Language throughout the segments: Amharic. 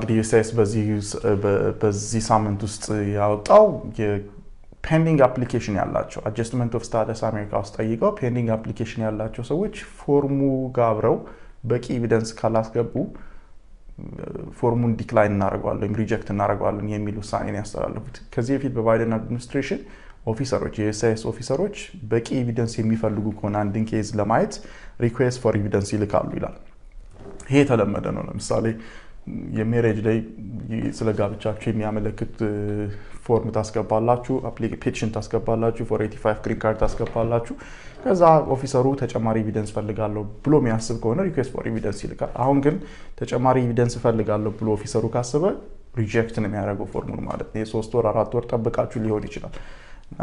እንግዲህ ዩኤስሲአይኤስ በዚህ ሳምንት ውስጥ ያወጣው የፔንዲንግ አፕሊኬሽን ያላቸው አጀስትመንት ኦፍ ስታተስ አሜሪካ ውስጥ ጠይቀው ፔንዲንግ አፕሊኬሽን ያላቸው ሰዎች ፎርሙ ጋር አብረው በቂ ኤቪደንስ ካላስገቡ ፎርሙን ዲክላይን እናደርጋለን ወይም ሪጀክት እናደርጋለን የሚል ውሳኔ ያስተላለፉት። ከዚህ በፊት በባይደን አድሚኒስትሬሽን ኦፊሰሮች የዩኤስሲአይኤስ ኦፊሰሮች በቂ ኤቪደንስ የሚፈልጉ ከሆነ አንድን ኬዝ ለማየት ሪኩዌስት ፎር ኤቪደንስ ይልካሉ ይላል። ይሄ የተለመደ ነው። ለምሳሌ የሜሬጅ ላይ ስለ ጋብቻችሁ የሚያመለክት ፎርም ታስገባላችሁ፣ ፔቲሽን ታስገባላችሁ፣ 485 ግሪን ካርድ ታስገባላችሁ። ከዛ ኦፊሰሩ ተጨማሪ ኤቪደንስ ፈልጋለሁ ብሎ የሚያስብ ከሆነ ሪኩዌስት ፎር ኤቪደንስ ይልካል። አሁን ግን ተጨማሪ ኤቪደንስ ፈልጋለሁ ብሎ ኦፊሰሩ ካሰበ ሪጀክት ነው የሚያደርገው ፎርሙን ማለት ነው። የ3 ወር 4 ወር ጠብቃችሁ ሊሆን ይችላል እና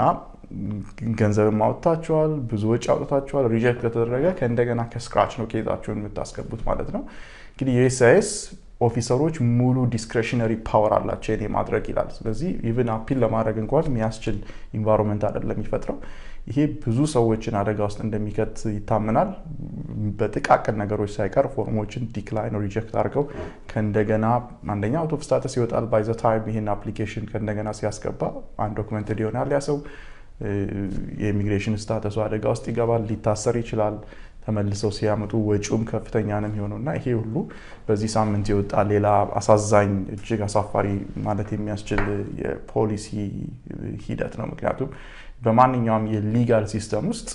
ገንዘብ ማውጣታችኋል፣ ብዙ ወጪ አውጥታችኋል። ሪጀክት ከተደረገ ከእንደገና ከስክራች ነው ኬዛችሁን የምታስገቡት ማለት ነው። እንግዲህ ዩኤስሲአይኤስ ኦፊሰሮች ሙሉ ዲስክሬሽነሪ ፓወር አላቸው የኔ ማድረግ ይላል። ስለዚህ ኢቭን አፒል ለማድረግ እንኳን የሚያስችል ኢንቫይሮንመንት አይደለም የሚፈጥረው። ይሄ ብዙ ሰዎችን አደጋ ውስጥ እንደሚከት ይታመናል። በጥቃቅን ነገሮች ሳይቀር ፎርሞችን ዲክላይን ሪጀክት አድርገው ከእንደገና አንደኛ አውት ኦፍ ስታተስ ይወጣል። ባይ ዘ ታይም ይሄን አፕሊኬሽን ከእንደገና ሲያስገባ አንዶክመንትድ ይሆናል። ያ ሰው የኢሚግሬሽን ስታተሱ አደጋ ውስጥ ይገባል፣ ሊታሰር ይችላል። ተመልሰው ሲያመጡ ወጪውም ከፍተኛ ነው የሚሆነውና ይሄ ሁሉ በዚህ ሳምንት የወጣ ሌላ አሳዛኝ እጅግ አሳፋሪ ማለት የሚያስችል የፖሊሲ ሂደት ነው። ምክንያቱም በማንኛውም የሊጋል ሲስተም ውስጥ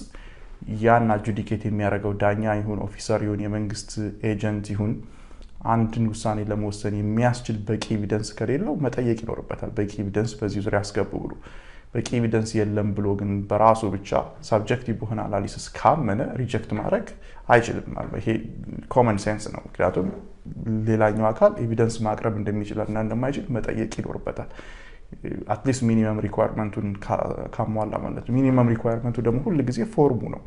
ያን አጁዲኬት የሚያደርገው ዳኛ ይሁን ኦፊሰር ይሁን የመንግስት ኤጀንት ይሁን አንድን ውሳኔ ለመወሰን የሚያስችል በቂ ኤቪደንስ ከሌለው መጠየቅ ይኖርበታል። በቂ ኤቪደንስ በዚህ ዙሪያ ያስገቡ ብሎ በቂ ኤቪደንስ የለም ብሎ ግን በራሱ ብቻ ሳብጀክቲቭ በሆነ አናሊሲስ ካመነ ሪጀክት ማድረግ አይችልም። ይሄ ኮመን ሴንስ ነው። ምክንያቱም ሌላኛው አካል ኤቪደንስ ማቅረብ እንደሚችልና እንደማይችል መጠየቅ ይኖርበታል። አትሊስት ሚኒመም ሪኳየርመንቱን ካሟላ ማለት ነው። ሚኒመም ሪኳየርመንቱ ደግሞ ሁሉ ጊዜ ፎርሙ ነው።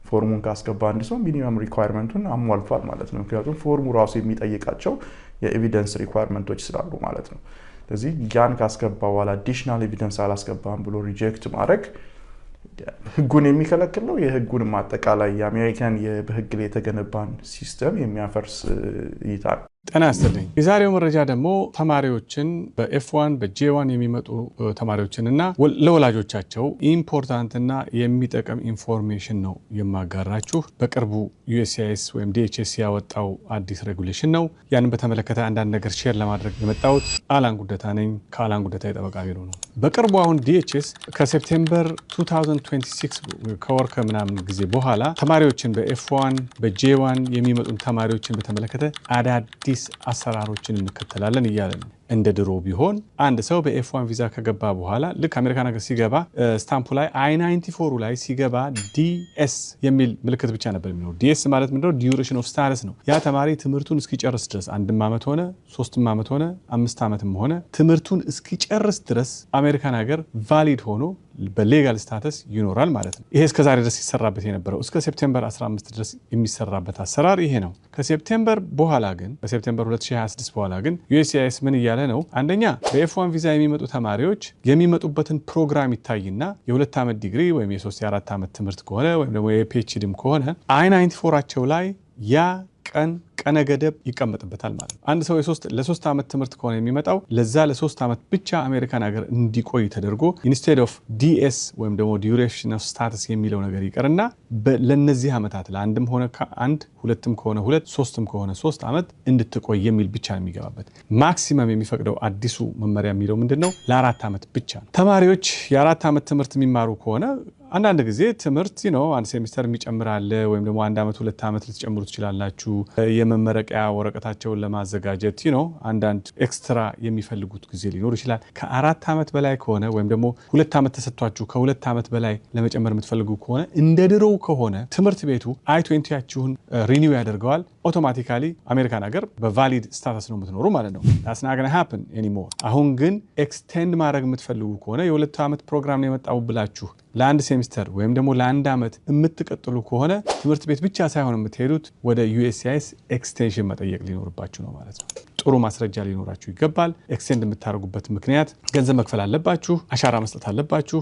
ፎርሙን ካስገባ አንድ ሰው ሚኒመም ሪኳየርመንቱን አሟልቷል ማለት ነው። ምክንያቱም ፎርሙ ራሱ የሚጠይቃቸው የኤቪደንስ ሪኳየርመንቶች ስላሉ ማለት ነው። ስለዚህ ያን ካስገባ በኋላ አዲሽናል ኤቪደንስ አላስገባም ብሎ ሪጀክት ማድረግ ህጉን የሚከለክል ነው። የህጉንም አጠቃላይ የአሜሪካን በህግ ላይ የተገነባን ሲስተም የሚያፈርስ እይታ ነው። ጤና ይስጥልኝ። የዛሬው መረጃ ደግሞ ተማሪዎችን በኤፍ1 በጄ1 የሚመጡ ተማሪዎችንና ለወላጆቻቸው ኢምፖርታንትና የሚጠቅም ኢንፎርሜሽን ነው የማጋራችሁ። በቅርቡ ዩኤስሲአይኤስ ወይም ዲኤችኤስ ያወጣው አዲስ ሬጉሌሽን ነው። ያንን በተመለከተ አንዳንድ ነገር ሼር ለማድረግ የመጣሁት አላን ጉደታ ነኝ ከአላን ጉደታ የጠበቃ ቢሮ ነው። በቅርቡ አሁን ዲኤችኤስ ከሴፕቴምበር 2026 ከወር ከምናምን ጊዜ በኋላ ተማሪዎችን በኤፍ1 በጄ1 የሚመጡን ተማሪዎችን በተመለከተ አዳዲስ አሰራሮችን እንከተላለን እያለ ነው። እንደ ድሮ ቢሆን አንድ ሰው በኤፍ1 ቪዛ ከገባ በኋላ ልክ አሜሪካን ሀገር ሲገባ ስታምፑ ላይ አይ94 ላይ ሲገባ ዲኤስ የሚል ምልክት ብቻ ነበር የሚኖር። ዲኤስ ማለት ምንድነው? ዲዩሬሽን ኦፍ ስታተስ ነው። ያ ተማሪ ትምህርቱን እስኪጨርስ ድረስ 1 ዓመት ሆነ 3 ዓመት ሆነ 5 ዓመትም ሆነ ትምህርቱን እስኪጨርስ ድረስ አሜሪካን ሀገር ቫሊድ ሆኖ በሌጋል ስታተስ ይኖራል ማለት ነው። ይሄ እስከ ዛሬ ድረስ ሲሰራበት የነበረው እስከ ሴፕቴምበር 15 ድረስ የሚሰራበት አሰራር ይሄ ነው። ከሴፕቴምበር በኋላ ግን በሴፕቴምበር 2026 በኋላ ግን ዩኤስሲአይኤስ ምን እያለ ነው? አንደኛ በኤፍ1 ቪዛ የሚመጡ ተማሪዎች የሚመጡበትን ፕሮግራም ይታይና የ2 ዓመት ዲግሪ ወይም የ3 የ4 ዓመት ትምህርት ከሆነ ወይም ደግሞ የፒኤችዲም ከሆነ አይ94ቸው ላይ ያ ቀነ ገደብ ይቀመጥበታል ማለት ነው። አንድ ሰው ለ3 ዓመት ትምህርት ከሆነ የሚመጣው ለዛ ለ3 ዓመት ብቻ አሜሪካን ሀገር እንዲቆይ ተደርጎ ኢንስቴድ ኦፍ ዲኤስ ወይም ደግሞ ዲዩሬሽን ኦፍ ስታተስ የሚለው ነገር ይቀርና ለነዚህ ዓመታት ለአንድም ሆነ አንድ ሁለትም ከሆነ 2 3ም ከሆነ 3 ዓመት እንድትቆይ የሚል ብቻ ነው የሚገባበት። ማክሲመም የሚፈቅደው አዲሱ መመሪያ የሚለው ምንድነው? ለ4 ዓመት ብቻ ነው። ተማሪዎች የ4 ዓመት ትምህርት የሚማሩ ከሆነ አንዳንድ ጊዜ ትምህርት አንድ ሴሚስተር የሚጨምር አለ ወይም ደግሞ 1 ዓመት 2 ዓመት ልትጨምሩ ትችላላችሁ። የመመረቂያ ወረቀታቸውን ለማዘጋጀት አንዳንድ ኤክስትራ የሚፈልጉት ጊዜ ሊኖር ይችላል። ከ4 ዓመት በላይ ከሆነ ወይም ደግሞ 2 ዓመት ተሰጥቷችሁ ከ2 ዓመት በላይ ለመጨመር የምትፈልጉ ከሆነ እንደ ድሮው ከሆነ ትምህርት ቤቱ አይ20ያችሁን ሪኒው ያደርገዋል። አውቶማቲካሊ አሜሪካን ሀገር በቫሊድ ስታተስ ነው የምትኖሩ ማለት ነው። that's not going to happen anymore። አሁን ግን ኤክስቴንድ ማድረግ የምትፈልጉ ከሆነ የ2 ዓመት ፕሮግራም ነው የመጣው ብላችሁ ለአንድ ሴሚስተር ወይም ደግሞ ለአንድ ዓመት የምትቀጥሉ ከሆነ ትምህርት ቤት ብቻ ሳይሆን የምትሄዱት ወደ ዩኤስሲአይኤስ ኤክስቴንሽን መጠየቅ ሊኖርባችሁ ነው ማለት ነው። ጥሩ ማስረጃ ሊኖራችሁ ይገባል። ኤክስቴንድ የምታደርጉበት ምክንያት ገንዘብ መክፈል አለባችሁ፣ አሻራ መስጠት አለባችሁ።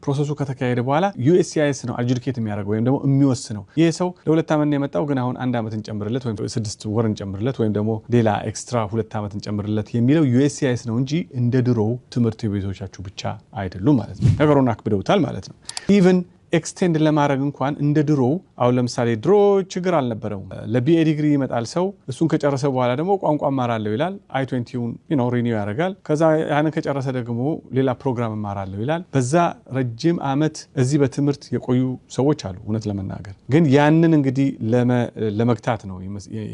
ፕሮሰሱ ከተካሄደ በኋላ USCIS ነው አድጁዲኬት የሚያደርገው ወይም ደግሞ የሚወስነው። ይሄ ሰው ለ2 ዓመት የመጣው ግን አሁን 1 ዓመት እንጨምርለት ወይም 6 ወር እንጨምርለት ወይም ደግሞ ሌላ ኤክስትራ 2 ዓመት እንጨምርለት የሚለው USCIS ነው እንጂ እንደ ድሮው ትምህርት ቤቶቻችሁ ብቻ አይደሉም ማለት ነው። ነገሩን አክብደውታል ማለት ነው። ኢቭን ኤክስቴንድ ለማድረግ እንኳን እንደ ድሮ አሁን ለምሳሌ ድሮ ችግር አልነበረውም። ለቢኤ ዲግሪ ይመጣል ሰው እሱን ከጨረሰ በኋላ ደግሞ ቋንቋ እማራለሁ ይላል። I-20 ሪኒው ያደርጋል። ከዛ ያንን ከጨረሰ ደግሞ ሌላ ፕሮግራም እማራለሁ ይላል። በዛ ረጅም ዓመት እዚህ በትምህርት የቆዩ ሰዎች አሉ። እውነት ለመናገር ግን ያንን እንግዲህ ለመግታት ነው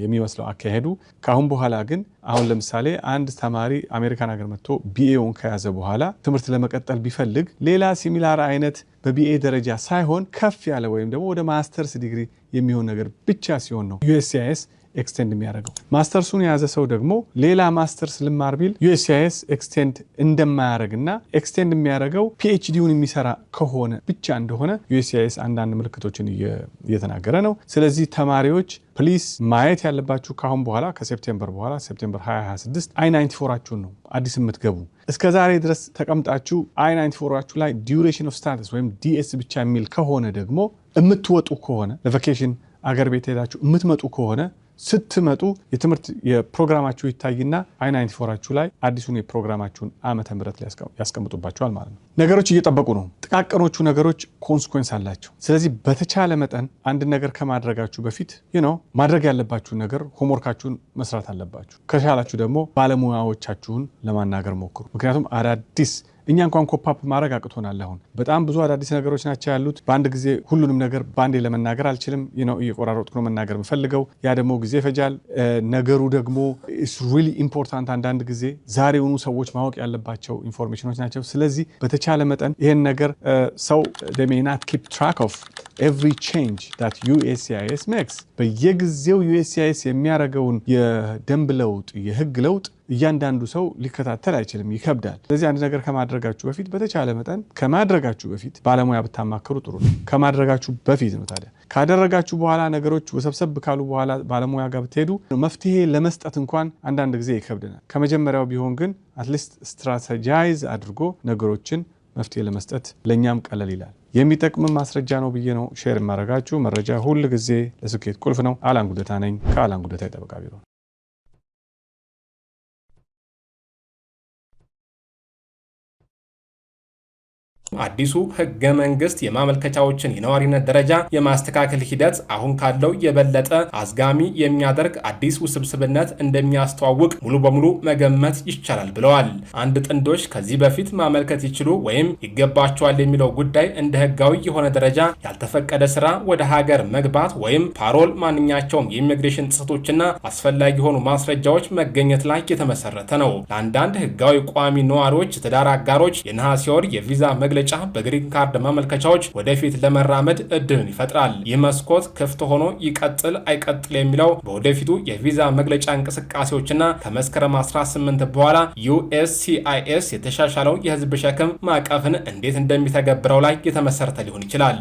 የሚመስለው አካሄዱ። ካሁን በኋላ ግን አሁን ለምሳሌ አንድ ተማሪ አሜሪካን ሀገር መጥቶ ቢኤውን ከያዘ በኋላ ትምህርት ለመቀጠል ቢፈልግ ሌላ ሲሚላር አይነት በቢኤ ደረጃ ሳይሆን ከፍ ያለ ወይም ደግሞ ወደ ማስተርስ ዲግሪ የሚሆን ነገር ብቻ ሲሆን ነው USCIS ኤክስቴንድ የሚያደርገው። ማስተርሱን የያዘ ሰው ደግሞ ሌላ ማስተርስ ልማር ቢል USCIS ኤክስቴንድ እንደማያደርግና ኤክስቴንድ የሚያደርገው PhDውን የሚሰራ ከሆነ ብቻ እንደሆነ USCIS አንዳንድ ምልክቶችን እየተናገረ ነው። ስለዚህ ተማሪዎች ፕሊስ ማየት ያለባችሁ ካሁን በኋላ ከሴፕቴምበር በኋላ ሴፕቴምበር 2026 I-94ችሁን ነው አዲስ የምትገቡ። እስከ ዛሬ ድረስ ተቀምጣችሁ I-94ችሁ ላይ ዲዩሬሽን ኦፍ ስታተስ ወይም DS ብቻ የሚል ከሆነ ደግሞ የምትወጡ ከሆነ ለቫኬሽን አገር ቤት ሄዳችሁ የምትመጡ ከሆነ ስትመጡ የትምህርት የፕሮግራማችሁ ይታይና I-94ችሁ ላይ አዲሱን የፕሮግራማችሁን ዓመተ ምህረት ላይ ያስቀምጡባችኋል ማለት ነው። ነገሮች እየጠበቁ ነው። ጥቃቅኖቹ ነገሮች ኮንሲኩዌንስ አላቸው። ስለዚህ በተቻለ መጠን አንድ ነገር ከማድረጋችሁ በፊት ማድረግ ያለባችሁ ነገር ሆምወርካችሁን መስራት አለባችሁ። ከቻላችሁ ደግሞ ባለሙያዎቻችሁን ለማናገር ሞክሩ። ምክንያቱም አዳዲስ እኛ እንኳን ኮፓፕ ማድረግ አቅቶናል። አሁን በጣም ብዙ አዳዲስ ነገሮች ናቸው ያሉት። በአንድ ጊዜ ሁሉንም ነገር ባንዴ ለመናገር አልችልም። እየቆራረጥኩ ነው መናገር የምፈልገው። ያ ደግሞ ጊዜ ይፈጃል። ነገሩ ደግሞ ኢትስ ሪሊ ኢምፖርታንት። አንዳንድ ጊዜ ዛሬውኑ ሰዎች ማወቅ ያለባቸው ኢንፎርሜሽኖች ናቸው። ስለዚህ በተቻለ መጠን ይሄን ነገር ሰው they may not keep track of every change that USCIS makes። በየጊዜው USCIS የሚያደርገውን የደንብ ለውጥ፣ የህግ ለውጥ እያንዳንዱ ሰው ሊከታተል አይችልም፣ ይከብዳል። ስለዚህ አንድ ነገር ከማድረጋችሁ በፊት በተቻለ መጠን ከማድረጋችሁ በፊት ባለሙያ ብታማከሩ ጥሩ ነው። ከማድረጋችሁ በፊት ነው። ታዲያ ካደረጋችሁ በኋላ ነገሮች ወሰብሰብ ካሉ በኋላ ባለሙያ ጋር ብትሄዱ መፍትሄ ለመስጠት እንኳን አንዳንድ ጊዜ ይከብደናል። ከመጀመሪያው ቢሆን ግን አትሊስት ስትራቴጃይዝ አድርጎ ነገሮችን መፍትሄ ለመስጠት ለኛም ቀለል ይላል። የሚጠቅም ማስረጃ ነው ብዬ ነው ሼር የማደርጋችሁ። መረጃ ሁሉ ጊዜ ለስኬት ቁልፍ ነው። አላን ጉደታ ነኝ ከአላን ጉደታ የጠበቃ ቢሮ። አዲሱ ህገ መንግስት የማመልከቻዎችን የነዋሪነት ደረጃ የማስተካከል ሂደት አሁን ካለው የበለጠ አዝጋሚ የሚያደርግ አዲስ ውስብስብነት እንደሚያስተዋውቅ ሙሉ በሙሉ መገመት ይቻላል ብለዋል። አንድ ጥንዶች ከዚህ በፊት ማመልከት ይችሉ ወይም ይገባቸዋል የሚለው ጉዳይ እንደ ህጋዊ የሆነ ደረጃ ያልተፈቀደ ስራ ወደ ሀገር መግባት ወይም ፓሮል፣ ማንኛቸውም የኢሚግሬሽን ጥሰቶችና አስፈላጊ የሆኑ ማስረጃዎች መገኘት ላይ የተመሰረተ ነው። ለአንዳንድ ህጋዊ ቋሚ ነዋሪዎች፣ የትዳር አጋሮች የነሐሴ ወር የቪዛ መግለጫ በግሪን ካርድ ማመልከቻዎች ወደፊት ለመራመድ እድልን ይፈጥራል። ይህ መስኮት ክፍት ሆኖ ይቀጥል አይቀጥል የሚለው በወደፊቱ የቪዛ መግለጫ እንቅስቃሴዎችና ከመስከረም 18 በኋላ USCIS የተሻሻለው የህዝብ ሸክም ማዕቀፍን እንዴት እንደሚተገብረው ላይ የተመሰረተ ሊሆን ይችላል።